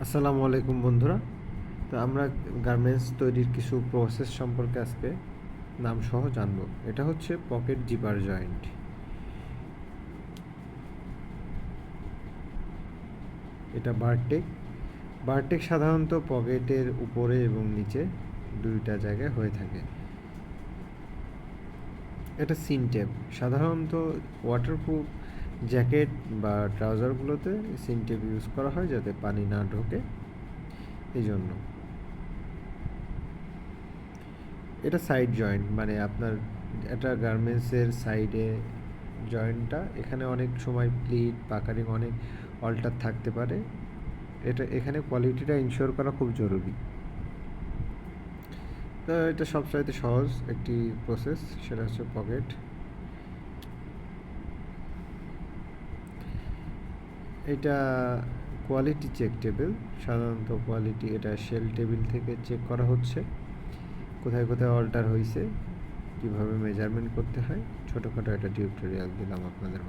আসসালামু আলাইকুম বন্ধুরা। তো আমরা গার্মেন্টস তৈরির কিছু প্রসেস সম্পর্কে আজকে নাম সহ জানবো। এটা হচ্ছে পকেট জিপার জয়েন্ট। এটা বারটেক। বারটেক সাধারণত পকেটের উপরে এবং নিচে দুইটা জায়গায় হয়ে থাকে। এটা সিনটেপ। সাধারণত ওয়াটারপ্রুফ জ্যাকেট বা ট্রাউজারগুলোতে সিনটেপ ইউজ করা হয় যাতে পানি না ঢোকে, এই জন্য। এটা সাইড জয়েন্ট, মানে আপনার এটা গার্মেন্টসের সাইডে জয়েন্টটা, এখানে অনেক সময় প্লিট পাকারিং অনেক অল্টার থাকতে পারে। এখানে কোয়ালিটিটা ইনশিওর করা খুব জরুরি। তো এটা সবচাইতে সহজ একটি প্রসেস, সেটা হচ্ছে পকেট। এটা কোয়ালিটি চেক টেবিল। সাধারণত কোয়ালিটি এটা শেল টেবিল থেকে চেক করা হচ্ছে কোথায় কোথায় অল্টার হয়েছে, কীভাবে মেজারমেন্ট করতে হয়। ছোটোখাটো একটা টিউটোরিয়াল দিলাম আপনাদের মাঝে।